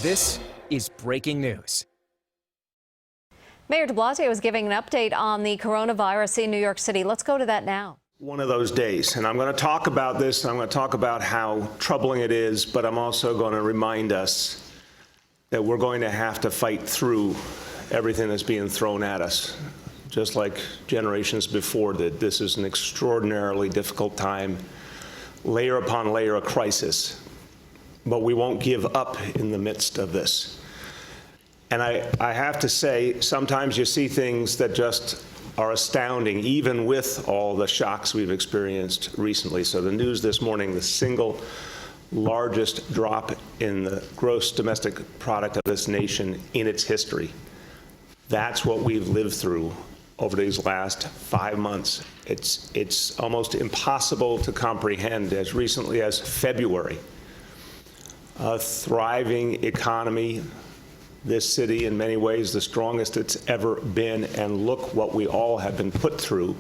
This is breaking news. Mayor de Blasio is giving an update on the coronavirus in New York City. Let's go to that now. One of those days, and I'm going to talk about this, and I'm going to talk about how troubling it is, but I'm also going to remind us that we're going to have to fight through everything that's being thrown at us, just like generations before did. This is an extraordinarily difficult time, layer upon layer of crisis, but we won't give up in the midst of this. And I have to say, sometimes you see things that just are astounding, even with all the shocks we've experienced recently. So the news this morning, the single largest drop in the gross domestic product of this nation in its history. That's what we've lived through over these last 5 months. It's almost impossible to comprehend. As recently as February, a thriving economy, this city in many ways the strongest it's ever been, and look what we all have been put through.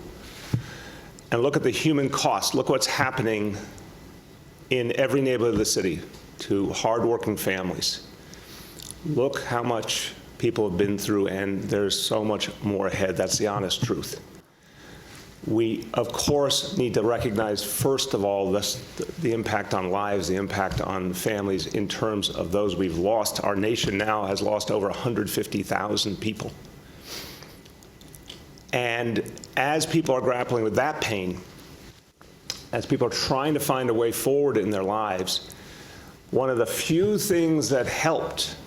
And look at the human cost. Look what's happening in every neighborhood of the city to hardworking families. Look how much people have been through, and there's so much more ahead. That's the honest truth. We, of course, need to recognize, first of all, the impact on lives, the impact on families in terms of those we've lost. Our nation now has lost over 150,000 people. And as people are grappling with that pain, as people are trying to find a way forward in their lives, one of the few things that helped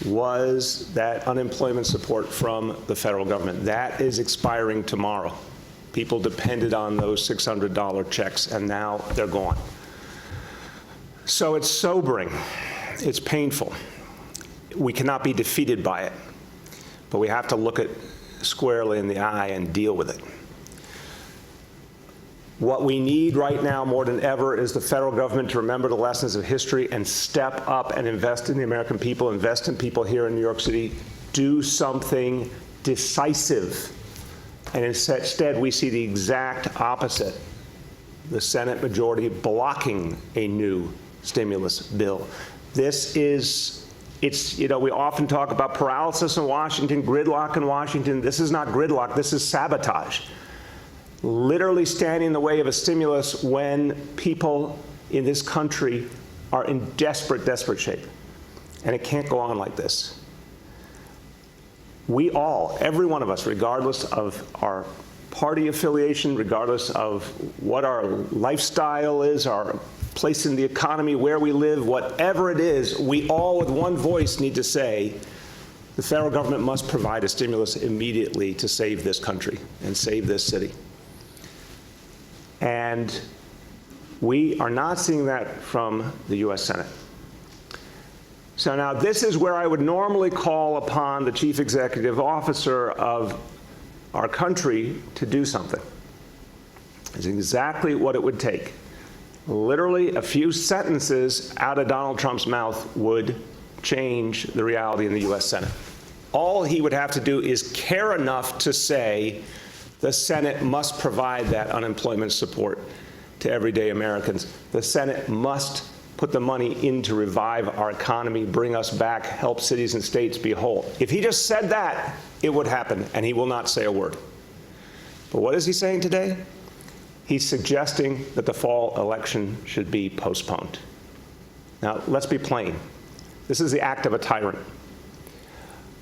was that unemployment support from the federal government. That is expiring tomorrow. People depended on those $600 checks, and now they're gone. So it's sobering. It's painful. We cannot be defeated by it, but we have to look it squarely in the eye and deal with it. What we need right now more than ever is the federal government to remember the lessons of history and step up and invest in the American people, invest in people here in New York City, do something decisive. And instead, we see the exact opposite. The Senate majority blocking a new stimulus bill. This is, we often talk about paralysis in Washington, gridlock in Washington. This is not gridlock, this is sabotage. Literally standing in the way of a stimulus when people in this country are in desperate, desperate shape. And it can't go on like this. We all, every one of us, regardless of our party affiliation, regardless of what our lifestyle is, our place in the economy, where we live, whatever it is, we all with one voice need to say, the federal government must provide a stimulus immediately to save this country and save this city. And we are not seeing that from the U.S. Senate. So now this is where I would normally call upon the chief executive officer of our country to do something. It's exactly what it would take. Literally a few sentences out of Donald Trump's mouth would change the reality in the U.S. Senate. All he would have to do is care enough to say the Senate must provide that unemployment support to everyday Americans. The Senate must put the money in to revive our economy, bring us back, help cities and states be whole. If he just said that, it would happen, and he will not say a word. But what is he saying today? He's suggesting that the fall election should be postponed. Now, let's be plain. This is the act of a tyrant.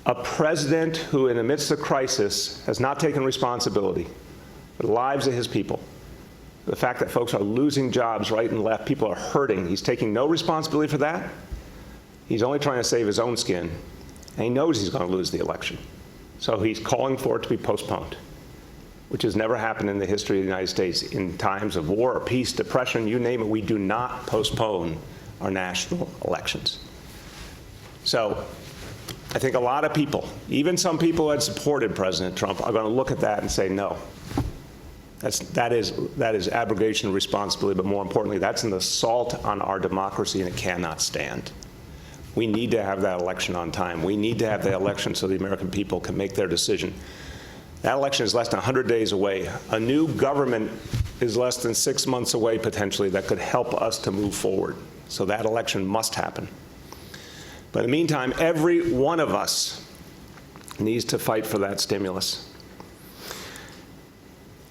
A president who, in the midst of crisis, has not taken responsibility for the lives of his people. The fact that folks are losing jobs right and left, people are hurting. He's taking no responsibility for that. He's only trying to save his own skin. And he knows he's going to lose the election. So he's calling for it to be postponed, which has never happened in the history of the United States. In times of war or peace, depression, you name it, we do not postpone our national elections. So I think a lot of people, even some people who had supported President Trump, are going to look at that and say, no. That is abrogation of responsibility, but more importantly, that's an assault on our democracy, and it cannot stand. We need to have that election on time. We need to have that election so the American people can make their decision. That election is less than 100 days away. A new government is less than 6 months away, potentially, that could help us to move forward. So that election must happen. But in the meantime, every one of us needs to fight for that stimulus.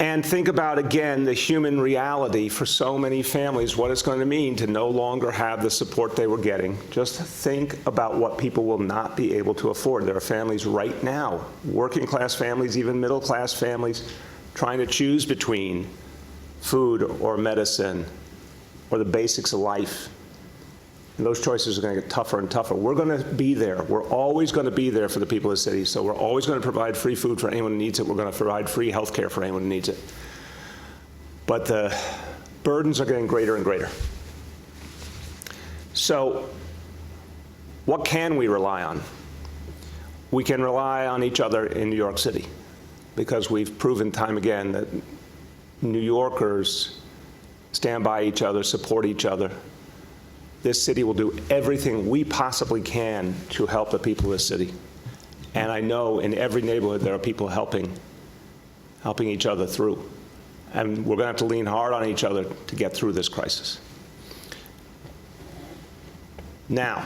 And think about, again, the human reality for so many families, what it's going to mean to no longer have the support they were getting. Just think about what people will not be able to afford. There are families right now, working class families, even middle class families, trying to choose between food or medicine or the basics of life. And those choices are going to get tougher and tougher. We're going to be there. We're always going to be there for the people of the city. So we're always going to provide free food for anyone who needs it. We're going to provide free health care for anyone who needs it. But the burdens are getting greater and greater. So what can we rely on? We can rely on each other in New York City, because we've proven time again that New Yorkers stand by each other, support each other. This city will do everything we possibly can to help the people of this city. And I know in every neighborhood there are people helping each other through. And we're going to have to lean hard on each other to get through this crisis. Now,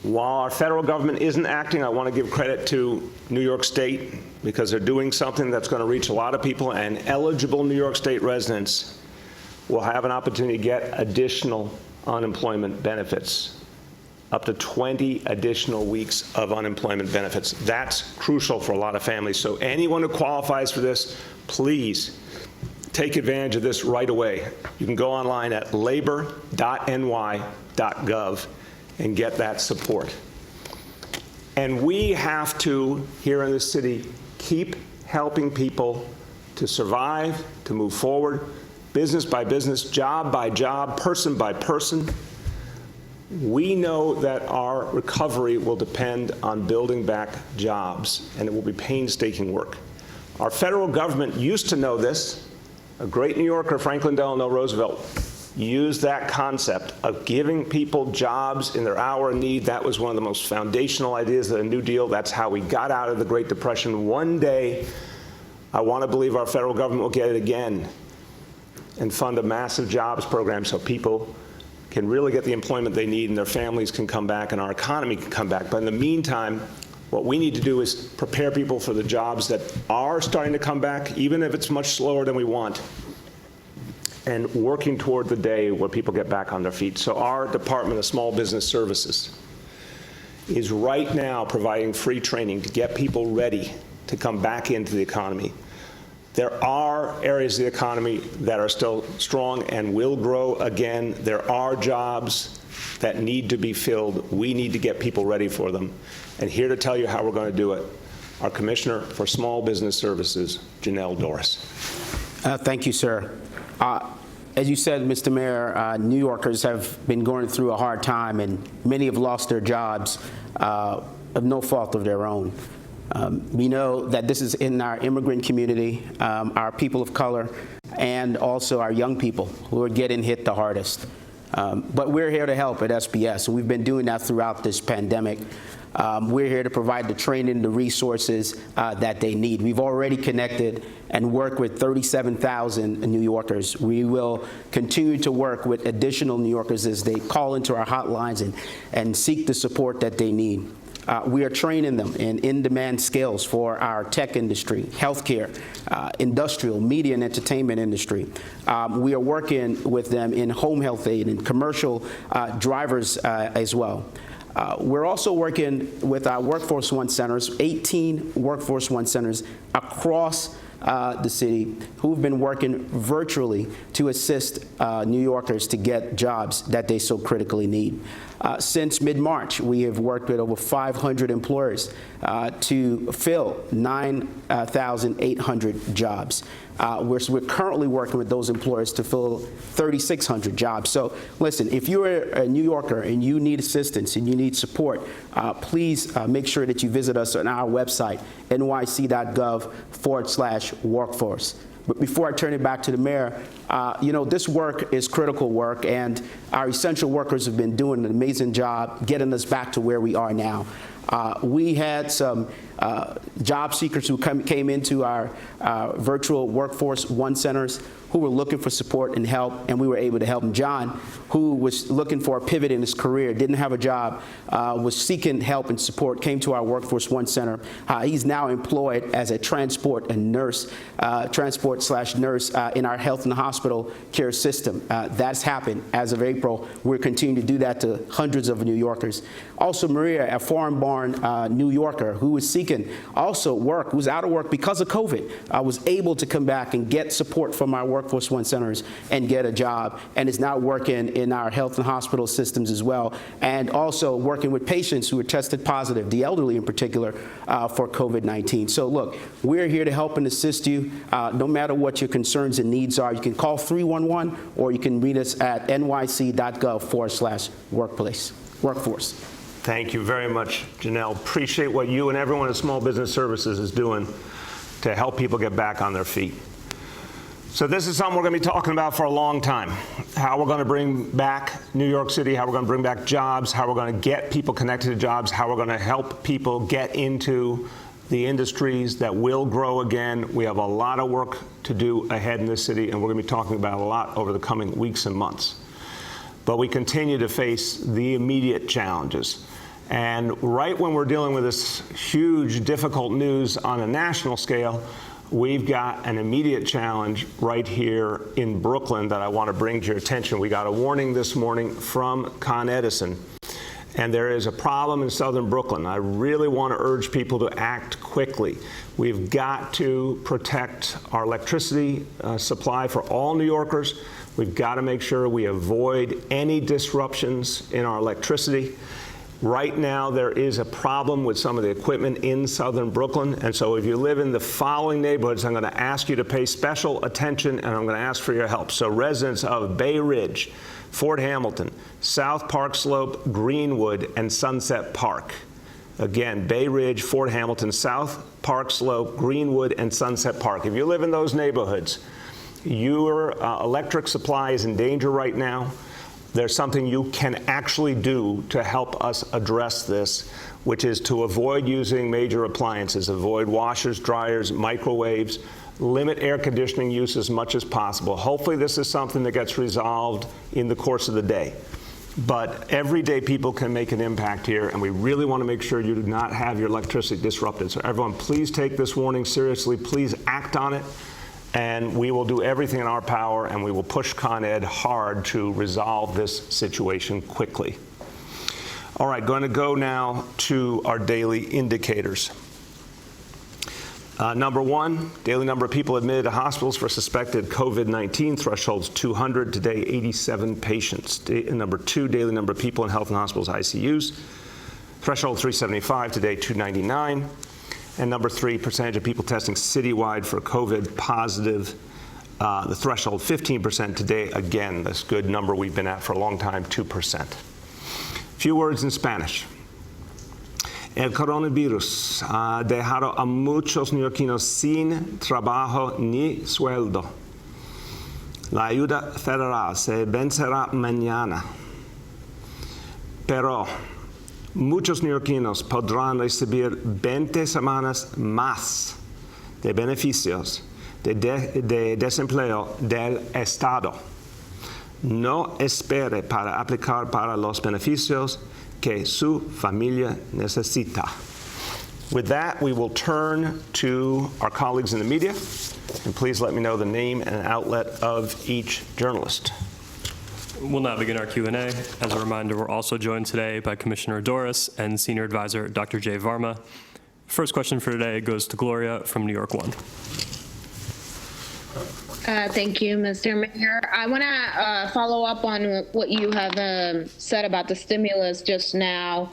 while our federal government isn't acting, I want to give credit to New York State, because they're doing something that's going to reach a lot of people, and eligible New York State residents will have an opportunity to get additional unemployment benefits, up to 20 additional weeks of unemployment benefits. That's crucial for a lot of families. So anyone who qualifies for this, please take advantage of this right away. You can go online at labor.ny.gov and get that support. And we have to, here in the city, keep helping people to survive, to move forward, business by business, job by job, person by person. We know that our recovery will depend on building back jobs, and it will be painstaking work. Our federal government used to know this. A great New Yorker, Franklin Delano Roosevelt, used that concept of giving people jobs in their hour of need. That was one of the most foundational ideas of the New Deal. That's how we got out of the Great Depression. One day, I want to believe our federal government will get it again and fund a massive jobs program so people can really get the employment they need and their families can come back and our economy can come back. But in the meantime, what we need to do is prepare people for the jobs that are starting to come back, even if it's much slower than we want, and working toward the day where people get back on their feet. So our Department of Small Business Services is right now providing free training to get people ready to come back into the economy. There are areas of the economy that are still strong and will grow again. There are jobs that need to be filled. We need to get people ready for them. And here to tell you how we're going to do it, our Commissioner for Small Business Services, Janelle Dorris. Thank you, sir. As you said, Mr. Mayor, New Yorkers have been going through a hard time, and many have lost their jobs of no fault of their own. We know that this is in our immigrant community, our people of color, and also our young people who are getting hit the hardest. But we're here to help at SBS, and we've been doing that throughout this pandemic. We're here to provide the training, the resources that they need. We've already connected and worked with 37,000 New Yorkers. We will continue to work with additional New Yorkers as they call into our hotlines and seek the support that they need. We are training them in in-demand skills for our tech industry, healthcare, industrial, media, and entertainment industry. We are working with them in home health aid and commercial drivers as well. We're also working with our Workforce One centers, 18 Workforce One centers across the city who've been working virtually to assist New Yorkers to get jobs that they so critically need. Since mid-March, we have worked with over 500 employers to fill 9,800 jobs. We're currently working with those employers to fill 3,600 jobs. So listen, if you're a New Yorker and you need assistance and you need support, please make sure that you visit us on our website, nyc.gov/workforce. But before I turn it back to the mayor, this work is critical work, and our essential workers have been doing an amazing job getting us back to where we are now. We had some job seekers who came into our virtual Workforce One centers who were looking for support and help, and we were able to help them. John, who was looking for a pivot in his career, didn't have a job, was seeking help and support, came to our Workforce One center. He's now employed as a transport nurse in our health and hospital care system. That's happened as of April. We're continuing to do that to hundreds of New Yorkers. Also, Maria, a foreign-born New Yorker who was seeking also work, who was out of work because of COVID, was able to come back and get support from our Workforce One centers and get a job, and is now working in our health and hospital systems as well, and also working with patients who are tested positive, the elderly in particular, for COVID-19. So look, we're here to help and assist you no matter what your concerns and needs are. You can call 311 or you can read us at nyc.gov/workforce. Thank you very much, Janelle. Appreciate what you and everyone at Small Business Services is doing to help people get back on their feet. So this is something we're going to be talking about for a long time. How we're going to bring back New York City, how we're going to bring back jobs, how we're going to get people connected to jobs, how we're going to help people get into the industries that will grow again. We have a lot of work to do ahead in this city, and we're going to be talking about a lot over the coming weeks and months. But we continue to face the immediate challenges. And right when we're dealing with this huge, difficult news on a national scale, we've got an immediate challenge right here in Brooklyn that I want to bring to your attention. We got a warning this morning from Con Edison, and there is a problem in southern Brooklyn. I really want to urge people to act quickly. We've got to protect our electricity supply for all New Yorkers. We've got to make sure we avoid any disruptions in our electricity. Right now, there is a problem with some of the equipment in southern Brooklyn, and so if you live in the following neighborhoods, I'm going to ask you to pay special attention, and I'm going to ask for your help. So residents of Bay Ridge, Fort Hamilton, South Park Slope, Greenwood, and Sunset Park. Again, Bay Ridge, Fort Hamilton, South Park Slope, Greenwood, and Sunset Park. If you live in those neighborhoods, your electric supply is in danger right now. There's something you can actually do to help us address this, which is to avoid using major appliances, avoid washers, dryers, microwaves, limit air conditioning use as much as possible. Hopefully this is something that gets resolved in the course of the day. But everyday people can make an impact here, and we really want to make sure you do not have your electricity disrupted. So everyone, please take this warning seriously. Please act on it. And we will do everything in our power, and we will push Con Ed hard to resolve this situation quickly. All right, going to go now to our daily indicators. Number one, daily number of people admitted to hospitals for suspected COVID-19, thresholds 200, today 87 patients. Number two, daily number of people in health and hospitals ICUs, threshold 375, today 299. And number three, percentage of people testing citywide for COVID positive, the threshold 15%, today, again, this good number we've been at for a long time, 2%. Few words in Spanish. El coronavirus ha dejado a muchos neoyorquinos sin trabajo ni sueldo. La ayuda federal se vencerá mañana, pero muchos neoyorquinos podrán recibir 20 semanas más de beneficios de desempleo del Estado. No espere para aplicar para los beneficios que su familia necesita. With that, we will turn to our colleagues in the media, and please let me know the name and outlet of each journalist. We'll now begin our Q&A. As a reminder, we're also joined today by Commissioner Doris and Senior Advisor Dr. Jay Varma. First question for today goes to Gloria from New York One. Thank you, Mr. Mayor. I want to follow up on what you have said about the stimulus just now.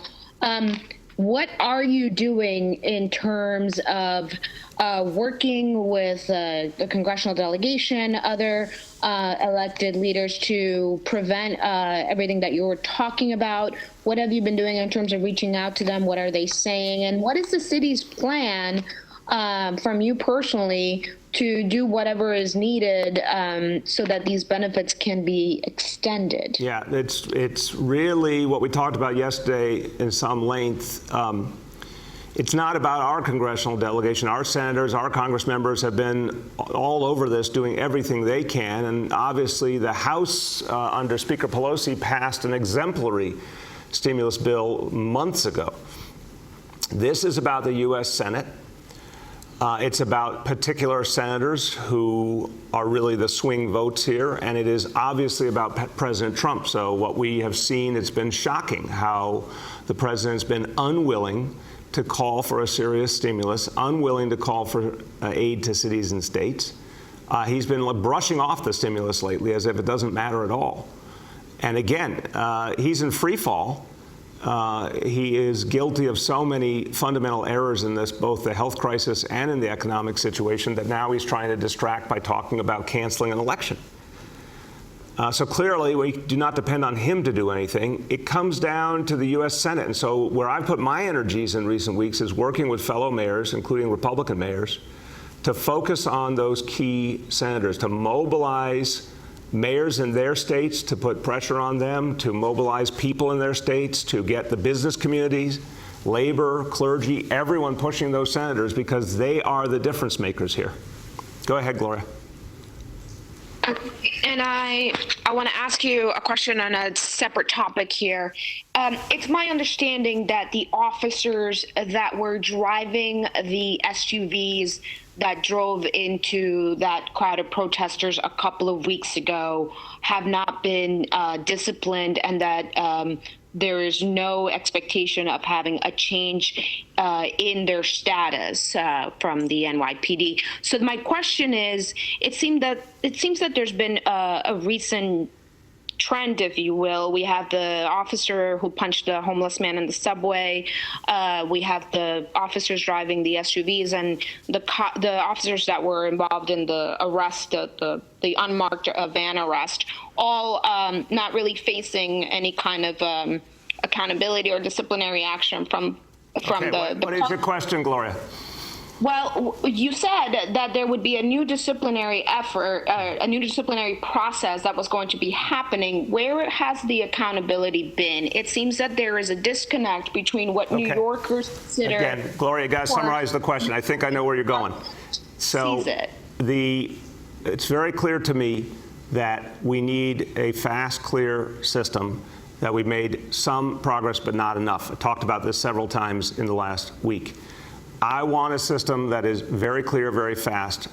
What are you doing in terms of working with the congressional delegation, other elected leaders to prevent everything that you were talking about? What have you been doing in terms of reaching out to them? What are they saying? And what is the city's plan from you personally to do whatever is needed so that these benefits can be extended? Yeah, it's really what we talked about yesterday in some length. It's not about our congressional delegation. Our senators, our Congress members have been all over this, doing everything they can. And obviously, the House, under Speaker Pelosi, passed an exemplary stimulus bill months ago. This is about the U.S. Senate. It's about particular senators who are really the swing votes here, and it is obviously about President Trump. So what we have seen, it's been shocking how the president's been unwilling to call for a serious stimulus, unwilling to call for aid to cities and states. He's been brushing off the stimulus lately as if it doesn't matter at all. And again, he's in free fall. He is guilty of so many fundamental errors in this, both the health crisis and in the economic situation, that now he's trying to distract by talking about canceling an election. So clearly, we do not depend on him to do anything. It comes down to the U.S. Senate. And so where I've put my energies in recent weeks is working with fellow mayors, including Republican mayors, to focus on those key senators, to mobilize mayors in their states, to put pressure on them, to mobilize people in their states, to get the business communities, labor, clergy, everyone pushing those senators, because they are the difference makers here. Go ahead, Gloria. And I want to ask you a question on a separate topic here. It's my understanding that the officers that were driving the SUVs that drove into that crowd of protesters a couple of weeks ago have not been disciplined, and that there is no expectation of having a change in their status from the NYPD. So my question is, it seems that there's been a recent trend, if you will. We have the officer who punched the homeless man in the subway. We have the officers driving the SUVs, and the officers that were involved in the arrest, the unmarked van arrest, all not really facing any kind of accountability or disciplinary action from Okay, what is your question, Gloria? Well, you said that there would be a new disciplinary effort, a new disciplinary process that was going to be happening. Where has the accountability been? It seems that there is a disconnect between what New Yorkers consider. Again, Gloria, you got to summarize the question. I think I know where you're going. So it's very clear to me that we need a fast, clear system, that we've made some progress but not enough. I talked about this several times in the last week. I want a system that is very clear, very fast,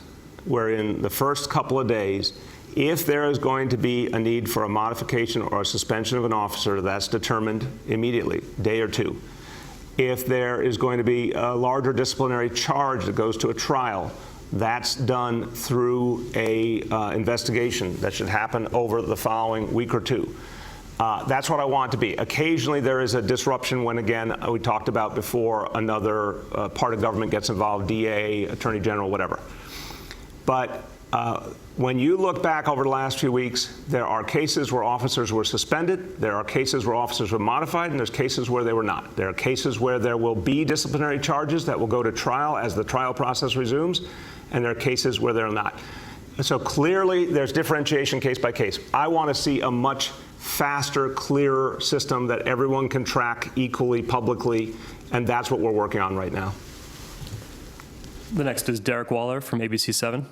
where in the first couple of days, if there is going to be a need for a modification or a suspension of an officer, that's determined immediately, day or two. If there is going to be a larger disciplinary charge that goes to a trial, that's done through a investigation that should happen over the following week or two. That's what I want it to be. Occasionally there is a disruption when, again, we talked about before, another part of government gets involved, DA, Attorney General, whatever. But when you look back over the last few weeks, there are cases where officers were suspended, there are cases where officers were modified, and there's cases where they were not. There are cases where there will be disciplinary charges that will go to trial as the trial process resumes, and there are cases where there are not. So clearly there's differentiation case by case. I want to see a much faster, clearer system that everyone can track equally publicly, and that's what we're working on right now. The next is Derek Waller from ABC 7.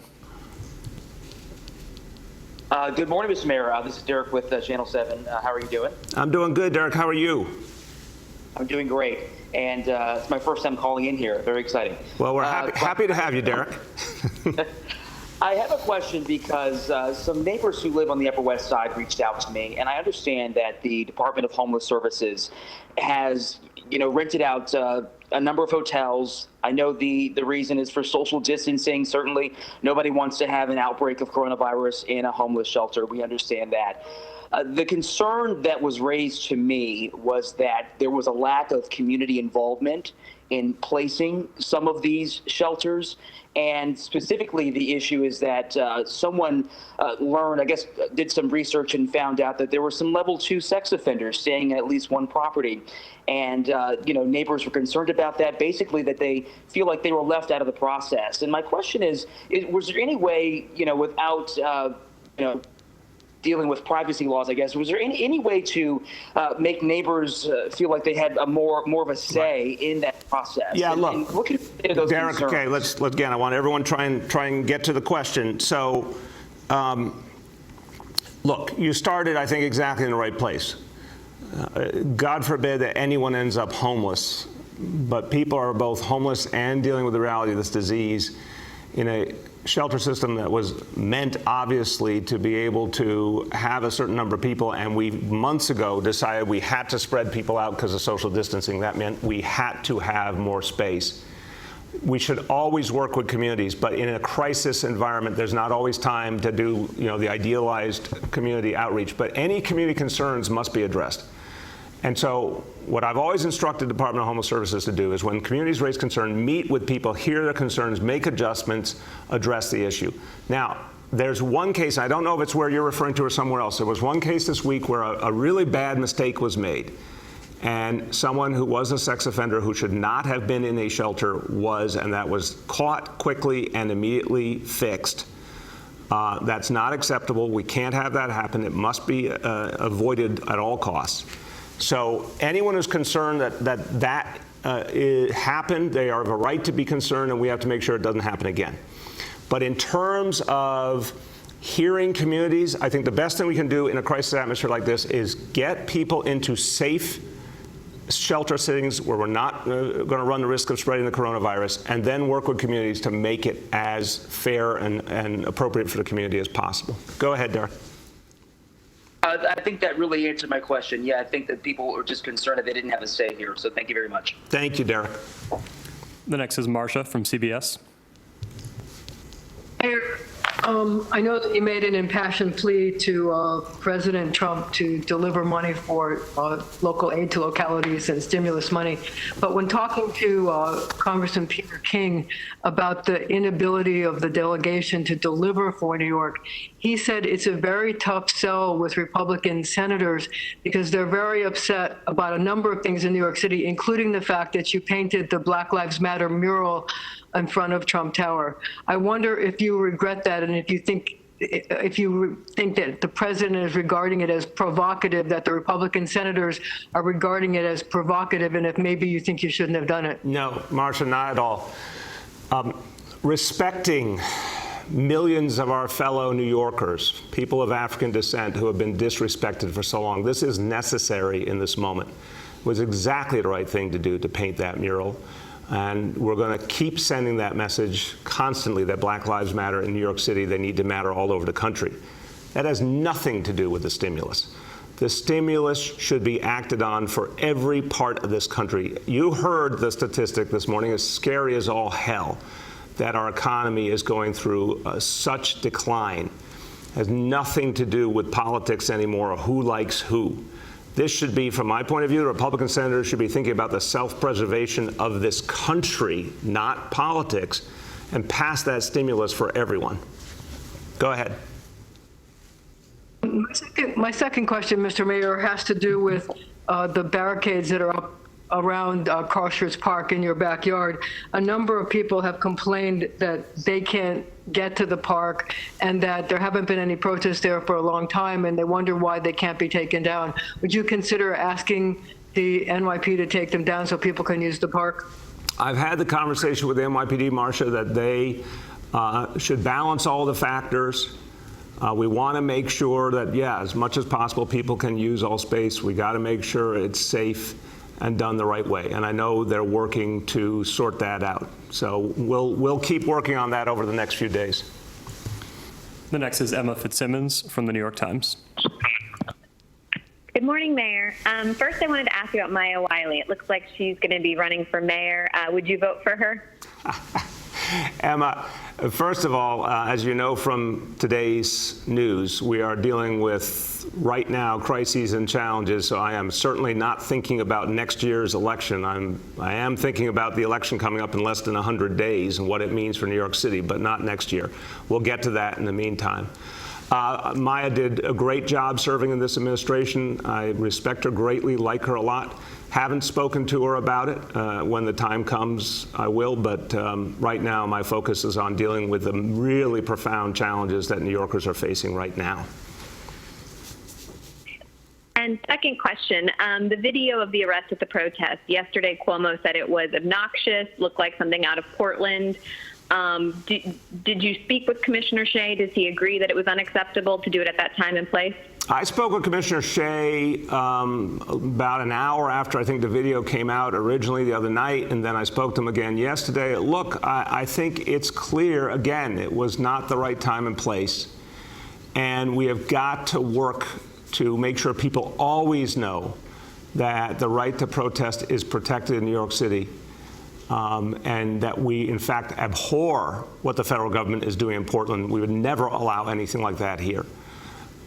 Good morning, Mr. Mayor. This is Derek with Channel 7. How are you doing? I'm doing good, Derek. How are you? I'm doing great. And it's my first time calling in here. Very exciting. Well, we're happy to have you, Derek. I have a question because some neighbors who live on the Upper West Side reached out to me, and I understand that the Department of Homeless Services has, rented out a number of hotels. I know the reason is for social distancing. Certainly, nobody wants to have an outbreak of coronavirus in a homeless shelter. We understand that. The concern that was raised to me was that there was a lack of community involvement in placing some of these shelters. And specifically, the issue is that someone did some research and found out that there were some level 2 sex offenders staying at least one property. And, neighbors were concerned about that, basically that they feel like they were left out of the process. And my question is was there any way, without, dealing with privacy laws, I guess. Was there any way to make neighbors feel like they had more of a say in that process? Yeah, and, look, and what could you say to those Derek. concerns? Okay, let's again. I want everyone try and get to the question. So, look, you started, I think, exactly in the right place. God forbid that anyone ends up homeless, but people are both homeless and dealing with the reality of this disease in a shelter system that was meant, obviously, to be able to have a certain number of people, and we months ago decided we had to spread people out because of social distancing. That meant we had to have more space. We should always work with communities, but in a crisis environment, there's not always time to do, the idealized community outreach. But any community concerns must be addressed. And so what I've always instructed the Department of Homeless Services to do is when communities raise concern, meet with people, hear their concerns, make adjustments, address the issue. Now, there's one case, I don't know if it's where you're referring to or somewhere else. There was one case this week where a really bad mistake was made. And someone who was a sex offender who should not have been in a shelter was, and that was caught quickly and immediately fixed. That's not acceptable. We can't have that happen. It must be avoided at all costs. So anyone who's concerned that happened, they are of a right to be concerned, and we have to make sure it doesn't happen again. But in terms of hearing communities, I think the best thing we can do in a crisis atmosphere like this is get people into safe shelter settings where we're not going to run the risk of spreading the coronavirus, and then work with communities to make it as fair and appropriate for the community as possible. Go ahead, Derek. I think that really answered my question. Yeah, I think that people were just concerned that they didn't have a say here. So thank you very much. Thank you, Derek. The next is Marcia from CBS. Mayor, I know that you made an impassioned plea to President Trump to deliver money for local aid to localities and stimulus money. But when talking to Congressman Peter King about the inability of the delegation to deliver for New York, he said it's a very tough sell with Republican senators because they're very upset about a number of things in New York City, including the fact that you painted the Black Lives Matter mural in front of Trump Tower. I wonder if you regret that, and if you think that the president is regarding it as provocative, that the Republican senators are regarding it as provocative, and if maybe you think you shouldn't have done it. No, Marcia, not at all. Respecting millions of our fellow New Yorkers, people of African descent who have been disrespected for so long, this is necessary in this moment. It was exactly the right thing to do to paint that mural. And we're going to keep sending that message constantly that Black Lives Matter in New York City. They need to matter all over the country. That has nothing to do with the stimulus. The stimulus should be acted on for every part of this country. You heard the statistic this morning, as scary as all hell, that our economy is going through such decline. It has nothing to do with politics anymore or who likes who. This should be, from my point of view, the Republican senators should be thinking about the self-preservation of this country, not politics, and pass that stimulus for everyone. Go ahead. My second question, Mr. Mayor, has to do with the barricades that are up around Carshers Park in your backyard. A number of people have complained that they can't get to the park and that there haven't been any protests there for a long time, and they wonder why they can't be taken down. Would you consider asking the NYPD to take them down so people can use the park? I've had the conversation with the NYPD, Marcia, that they should balance all the factors. We want to make sure that, yeah, as much as possible, people can use all space. We got to make sure it's safe and done the right way. And I know they're working to sort that out. So we'll keep working on that over the next few days. The next is Emma Fitzsimmons from the New York Times. Good morning, Mayor. First, I wanted to ask you about Maya Wiley. It looks like she's going to be running for mayor. Would you vote for her? Emma, first of all, as you know from today's news, we are dealing with, right now, crises and challenges, so I am certainly not thinking about next year's election. I am thinking about the election coming up in less than 100 days and what it means for New York City, but not next year. We'll get to that in the meantime. Maya did a great job serving in this administration. I respect her greatly, like her a lot. Haven't spoken to her about it. When the time comes, I will, but right now my focus is on dealing with the really profound challenges that New Yorkers are facing right now. And second question, the video of the arrest at the protest. Yesterday, Cuomo said it was obnoxious, looked like something out of Portland. Did you speak with Commissioner Shea? Does he agree that it was unacceptable to do it at that time and place? I spoke with Commissioner Shea about an hour after I think the video came out originally the other night, and then I spoke to him again yesterday. Look, I think it's clear, again, it was not the right time and place, and we have got to work to make sure people always know that the right to protest is protected in New York City, and that we, in fact, abhor what the federal government is doing in Portland. We would never allow anything like that here.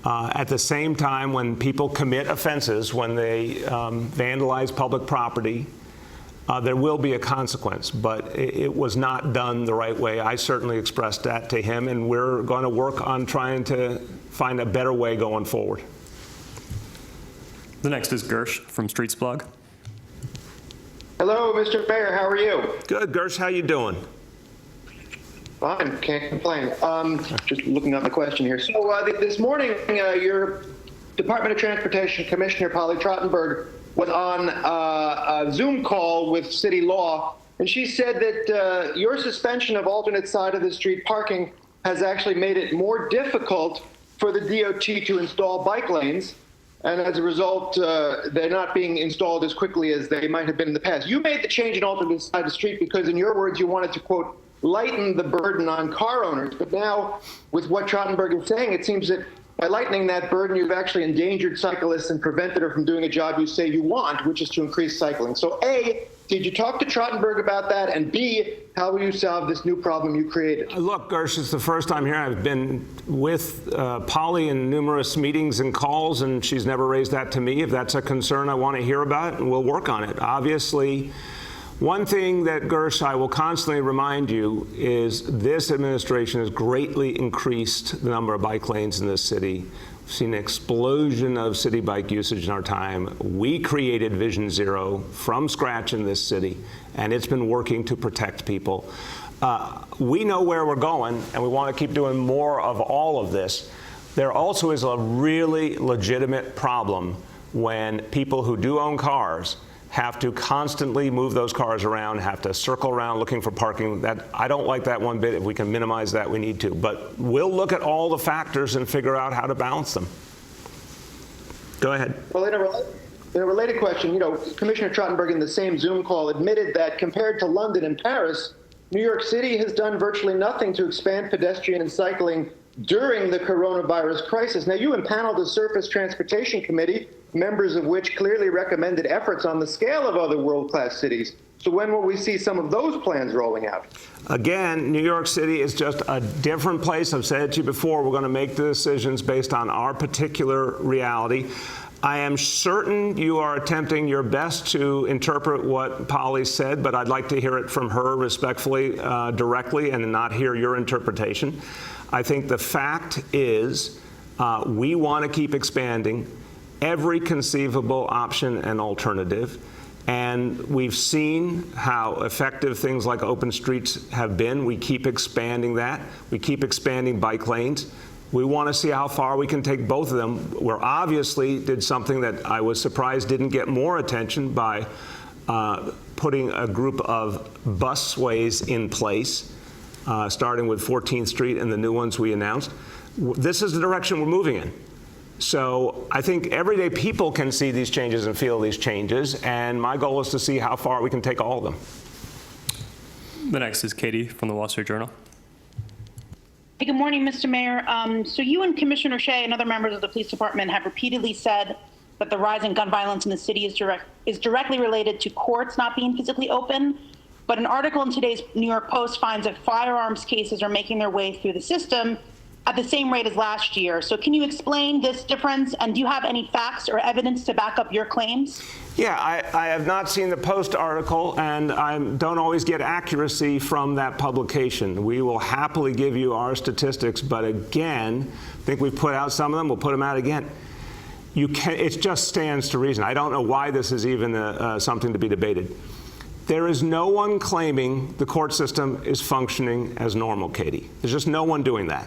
At the same time, when people commit offenses, when they vandalize public property, there will be a consequence, but it was not done the right way. I certainly expressed that to him, and we're going to work on trying to find a better way going forward. The next is Gersh from Streets Blog. Hello, Mr. Mayor. How are you? Good, Gersh. How you doing? Fine. Can't complain. Just looking up the question here. So this morning, your Department of Transportation Commissioner Polly Trottenberg was on a Zoom call with City Law, and she said that your suspension of alternate side of the street parking has actually made it more difficult for the DOT to install bike lanes. And as a result, they're not being installed as quickly as they might have been in the past. You made the change in alternate side of the street because, in your words, you wanted to, quote, lighten the burden on car owners. But now, with what Trottenberg is saying, it seems that by lightening that burden, you've actually endangered cyclists and prevented her from doing a job you say you want, which is to increase cycling. So A, did you talk to Trottenberg about that? And B, how will you solve this new problem you created? Look, Gersh, it's the first time here. I've been with Polly in numerous meetings and calls, and she's never raised that to me. If that's a concern I want to hear about, and we'll work on it. Obviously, one thing that, Gersh, I will constantly remind you is this administration has greatly increased the number of bike lanes in this city. We've seen an explosion of city bike usage in our time. We created Vision Zero from scratch in this city, and it's been working to protect people. We know where we're going, and we want to keep doing more of all of this. There also is a really legitimate problem when people who do own cars have to constantly move those cars around, have to circle around looking for parking. That I don't like that one bit. If we can minimize that, we need to. But we'll look at all the factors and figure out how to balance them. Go ahead. Well, in a related question, Commissioner Trottenberg in the same Zoom call admitted that compared to London and Paris, New York City has done virtually nothing to expand pedestrian and cycling during the coronavirus crisis. Now, you impaneled the Surface Transportation Committee, members of which clearly recommended efforts on the scale of other world-class cities. So when will we see some of those plans rolling out? Again, New York City is just a different place. I've said it to you before. We're going to make the decisions based on our particular reality. I am certain you are attempting your best to interpret what Polly said, but I'd like to hear it from her respectfully, directly, and not hear your interpretation. I think the fact is we want to keep expanding every conceivable option and alternative. And we've seen how effective things like open streets have been. We keep expanding that. We keep expanding bike lanes. We want to see how far we can take both of them. We obviously did something that I was surprised didn't get more attention by putting a group of busways in place, starting with 14th Street and the new ones we announced. This is the direction we're moving in. So I think everyday people can see these changes and feel these changes, and my goal is to see how far we can take all of them. The next is Katie from the Wall Street Journal. Hey, good morning, Mr. Mayor. So you and Commissioner Shea and other members of the police department have repeatedly said that the rise in gun violence in the city is directly related to courts not being physically open. But an article in today's New York Post finds that firearms cases are making their way through the system at the same rate as last year. So can you explain this difference, and do you have any facts or evidence to back up your claims? Yeah, I have not seen the Post article, and I don't always get accuracy from that publication. We will happily give you our statistics, but again, I think we've put out some of them. We'll put them out again. It just stands to reason. I don't know why this is even something to be debated. There is no one claiming the court system is functioning as normal, Katie. There's just no one doing that.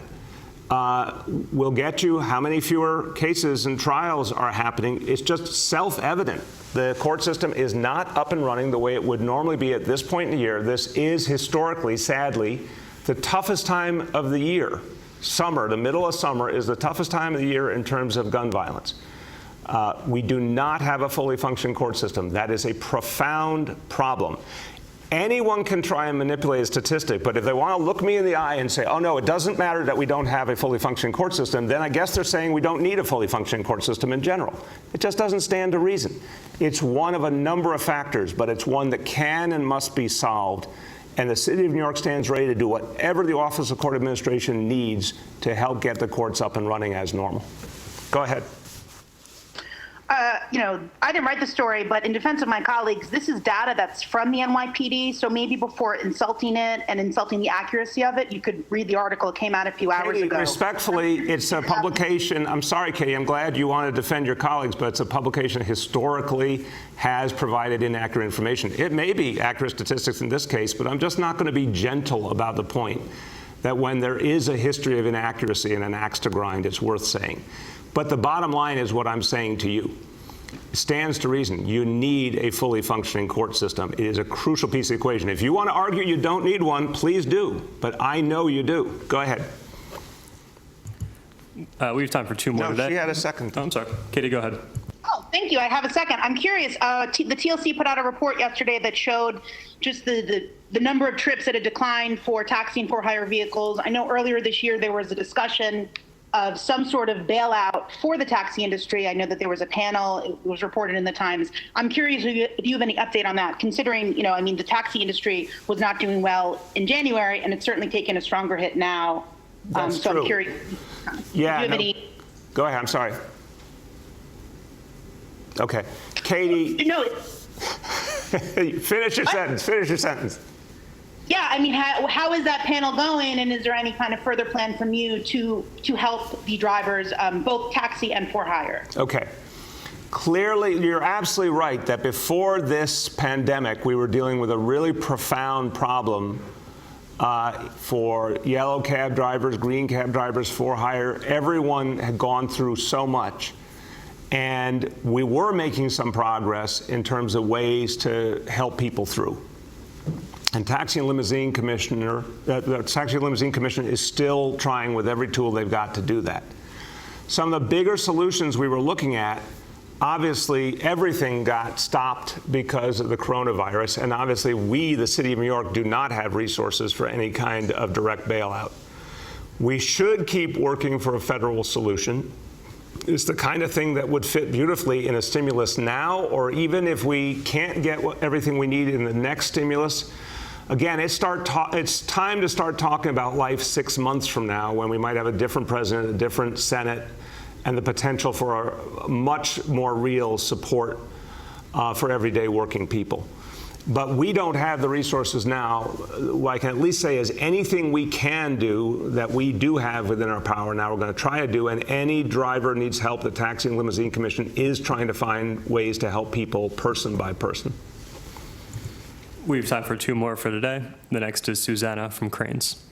will get you how many fewer cases and trials are happening. It's just self-evident. The court system is not up and running the way it would normally be at this point in the year. This is historically, sadly, the toughest time of the year. Summer, the middle of summer, is the toughest time of the year in terms of gun violence. We do not have a fully functioning court system. That is a profound problem. Anyone can try and manipulate a statistic, but if they want to look me in the eye and say, oh no, it doesn't matter that we don't have a fully functioning court system, then I guess they're saying we don't need a fully functioning court system in general. It just doesn't stand to reason. It's one of a number of factors, but it's one that can and must be solved. And the City of New York stands ready to do whatever the Office of Court Administration needs to help get the courts up and running as normal. Go ahead. I didn't write the story, but in defense of my colleagues, this is data that's from the NYPD. So maybe before insulting it and insulting the accuracy of it, you could read the article. It came out a few hours ago. Respectfully, it's a publication. I'm sorry, Katie, I'm glad you want to defend your colleagues, but it's a publication that historically has provided inaccurate information. It may be accurate statistics in this case, but I'm just not going to be gentle about the point that when there is a history of inaccuracy and an axe to grind, it's worth saying. But the bottom line is what I'm saying to you. It stands to reason. You need a fully functioning court system. It is a crucial piece of the equation. If you want to argue you don't need one, please do. But I know you do. Go ahead. We have time for two more today. She had a second. Oh, I'm sorry. Katie, go ahead. Oh, thank you. I have a second. I'm curious. The TLC put out a report yesterday that showed just the number of trips that had declined for taxi and for-hire vehicles. I know earlier this year there was a discussion of some sort of bailout for the taxi industry. I know that there was a panel, it was reported in the Times. I'm curious if you have any update on that, considering, the taxi industry was not doing well in January, and it's certainly taken a stronger hit now. That's so true. I'm curious. Yeah. Go ahead, I'm sorry. Okay. Katie. No. Finish your sentence. Yeah, how is that panel going, and is there any kind of further plan from you to help the drivers, both taxi and for hire? Okay. Clearly, you're absolutely right that before this pandemic, we were dealing with a really profound problem for yellow cab drivers, green cab drivers, for hire. Everyone had gone through so much. And we were making some progress in terms of ways to help people through. And Taxi and Limousine Commissioner, the Taxi and Limousine Commission is still trying with every tool they've got to do that. Some of the bigger solutions we were looking at, obviously everything got stopped because of the coronavirus, and obviously we, the City of New York, do not have resources for any kind of direct bailout. We should keep working for a federal solution. It's the kind of thing that would fit beautifully in a stimulus now, or even if we can't get everything we need in the next stimulus. Again, it's time to start talking about life 6 months from now, when we might have a different president, a different Senate, and the potential for a much more real support for everyday working people. But we don't have the resources now. What I can at least say is anything we can do that we do have within our power now, we're going to try to do, and any driver needs help. The Taxi and Limousine Commission is trying to find ways to help people person by person. We have time for two more for today. The next is Susanna from Cranes.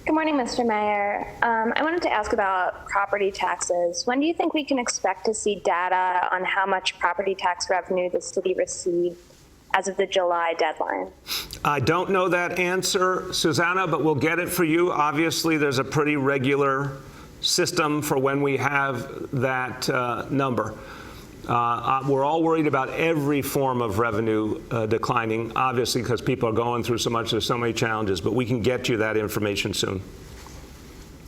Good morning, Mr. Mayor. I wanted to ask about property taxes. When do you think we can expect to see data on how much property tax revenue the city received as of the July deadline? I don't know that answer, Susanna, but we'll get it for you. Obviously, there's a pretty regular system for when we have that number. We're all worried about every form of revenue declining, obviously, because people are going through so much. There's so many challenges, but we can get you that information soon.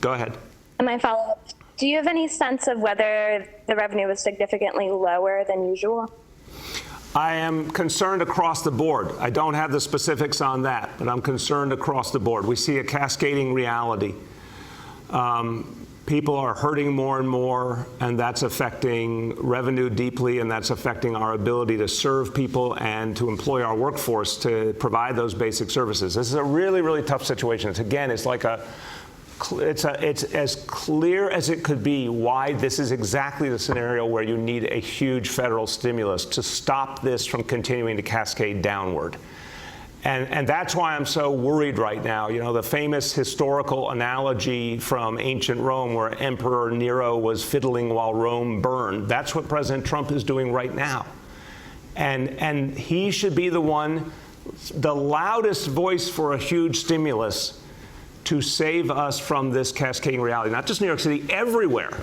Go ahead. And my follow-up, do you have any sense of whether the revenue was significantly lower than usual? I am concerned across the board. I don't have the specifics on that, but I'm concerned across the board. We see a cascading reality. People are hurting more and more, and that's affecting revenue deeply, and that's affecting our ability to serve people and to employ our workforce to provide those basic services. This is a really, really tough situation. It's as clear as it could be why this is exactly the scenario where you need a huge federal stimulus to stop this from continuing to cascade downward. And that's why I'm so worried right now. You know, the famous historical analogy from ancient Rome where Emperor Nero was fiddling while Rome burned. That's what President Trump is doing right now. And he should be the one, the loudest voice for a huge stimulus to save us from this cascading reality. Not just New York City, everywhere.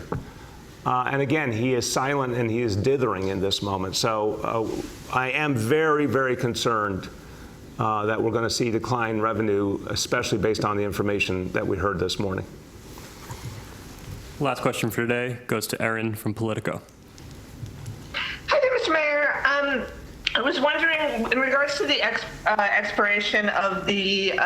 And again, he is silent and he is dithering in this moment. So I am very, very concerned that we're going to see decline revenue, especially based on the information that we heard this morning. Last question for today goes to Erin from Politico. Hi there, Mr. Mayor. I was wondering, in regards to the expiration of the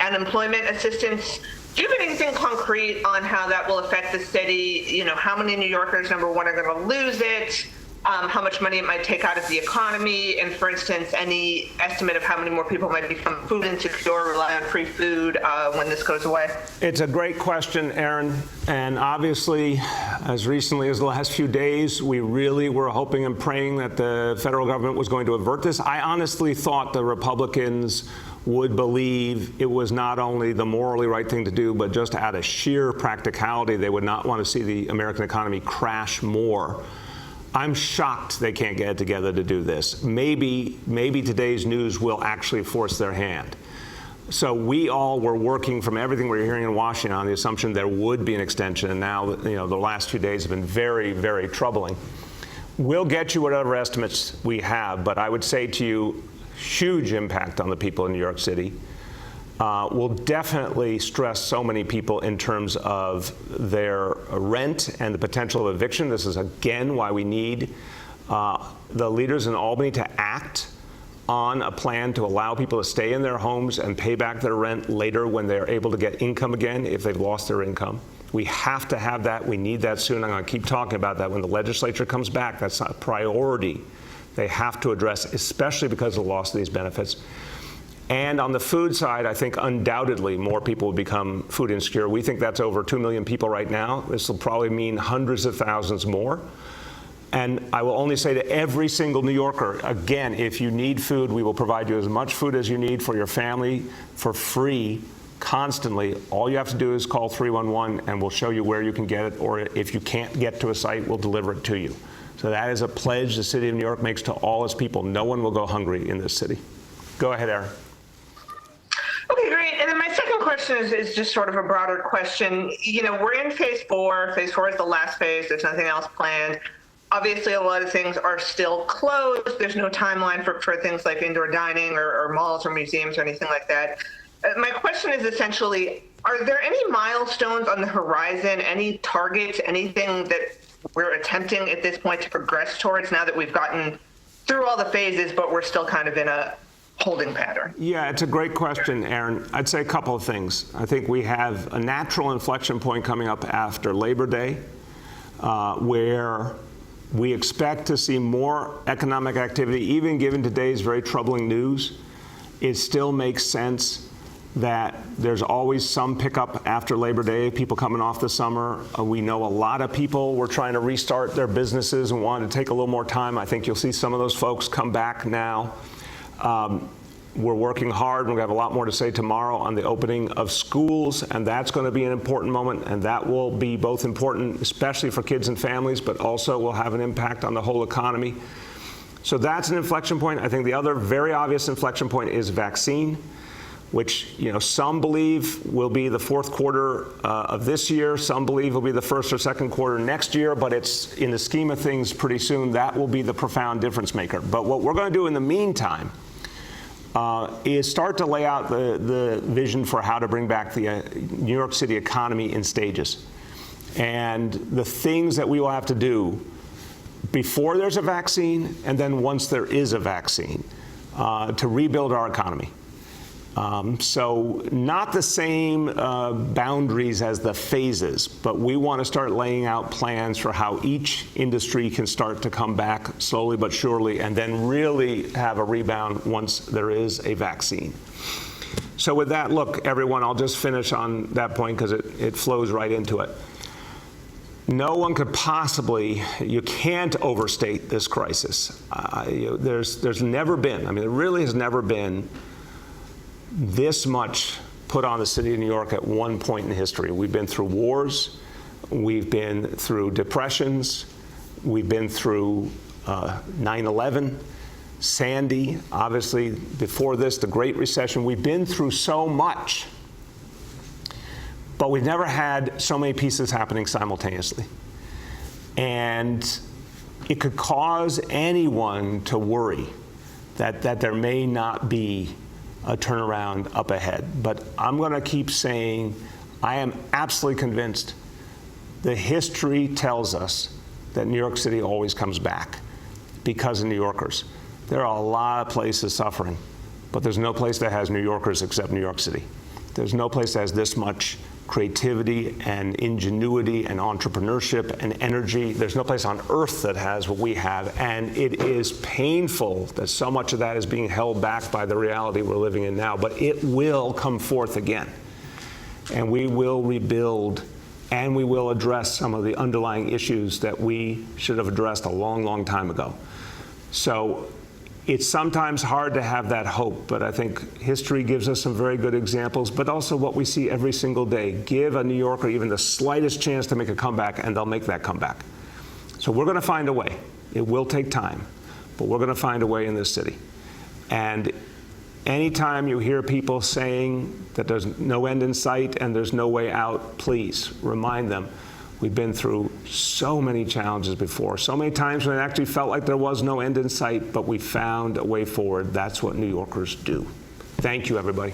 unemployment assistance, do you have anything concrete on how that will affect the city? You know, how many New Yorkers, number one, are going to lose it? How much money it might take out of the economy, and for instance, any estimate of how many more people might become food insecure, rely on free food when this goes away? It's a great question, Erin, and obviously, as recently as the last few days, we really were hoping and praying that the federal government was going to avert this. I honestly thought the Republicans would believe it was not only the morally right thing to do, but just out of sheer practicality, they would not want to see the American economy crash more. I'm shocked they can't get it together to do this. Maybe today's news will actually force their hand. So we all were working from everything we're hearing in Washington on the assumption there would be an extension, and now, you know, the last few days have been very, very troubling. We'll get you whatever estimates we have, but I would say to you, huge impact on the people in New York City. Will definitely stress so many people in terms of their rent and the potential of eviction. This is, again, why we need the leaders in Albany to act on a plan to allow people to stay in their homes and pay back their rent later when they're able to get income again if they've lost their income. We have to have that. We need that soon. I'm going to keep talking about that when the legislature comes back. That's a priority they have to address, especially because of the loss of these benefits. And on the food side, I think undoubtedly more people will become food insecure. We think that's over 2 million people right now. This will probably mean hundreds of thousands more. And I will only say to every single New Yorker, again, if you need food, we will provide you as much food as you need for your family for free, constantly. All you have to do is call 311 and we'll show you where you can get it, or if you can't get to a site, we'll deliver it to you. So that is a pledge the city of New York makes to all its people. No one will go hungry in this city. Go ahead, Aaron. Okay, great. And then my second question is just sort of a broader question. You know, we're in phase 4. Phase 4 is the last phase. There's nothing else planned. Obviously, a lot of things are still closed. There's no timeline for things like indoor dining or malls or museums or anything like that. My question is essentially, are there any milestones on the horizon, any targets, anything that we're attempting at this point to progress towards now that we've gotten through all the phases, but we're still kind of in a holding pattern? Yeah, it's a great question, Aaron. I'd say a couple of things. I think we have a natural inflection point coming up after Labor Day, where we expect to see more economic activity, even given today's very troubling news. It still makes sense that there's always some pickup after Labor Day, people coming off the summer. We know a lot of people were trying to restart their businesses and wanted to take a little more time. I think you'll see some of those folks come back now. We're working hard. We're going to have a lot more to say tomorrow on the opening of schools, and that's going to be an important moment, and that will be both important, especially for kids and families, but also will have an impact on the whole economy. So that's an inflection point. I think the other very obvious inflection point is vaccine, which, you know, some believe will be the fourth quarter of this year. Some believe will be the first or second quarter next year, but it's, in the scheme of things, pretty soon that will be the profound difference maker. But what we're going to do in the meantime is start to lay out the vision for how to bring back the New York City economy in stages. And the things that we will have to do before there's a vaccine and then once there is a vaccine to rebuild our economy. So not the same boundaries as the phases, but we want to start laying out plans for how each industry can start to come back slowly but surely and then really have a rebound once there is a vaccine. So with that, look, everyone, I'll just finish on that point because it flows right into it. No one could possibly, you can't overstate this crisis. There's never been, I mean, there really has never been this much put on the city of New York at one point in history. We've been through wars, we've been through depressions, we've been through 9/11, Sandy, obviously before this, the Great Recession. We've been through so much, but we've never had so many pieces happening simultaneously. And it could cause anyone to worry that there may not be a turnaround up ahead. But I'm going to keep saying I am absolutely convinced the history tells us that New York City always comes back because of New Yorkers. There are a lot of places suffering, but there's no place that has New Yorkers except New York City. There's no place that has this much creativity and ingenuity and entrepreneurship and energy. There's no place on earth that has what we have, and it is painful that so much of that is being held back by the reality we're living in now, but it will come forth again, and we will rebuild, and we will address some of the underlying issues that we should have addressed a long, long time ago. So it's sometimes hard to have that hope, but I think history gives us some very good examples, but also what we see every single day. Give a New Yorker even the slightest chance to make a comeback, and they'll make that comeback. So we're going to find a way. It will take time, but we're going to find a way in this city. And anytime you hear people saying that there's no end in sight and there's no way out, please remind them we've been through so many challenges before, so many times when it actually felt like there was no end in sight, but we found a way forward. That's what New Yorkers do. Thank you, everybody.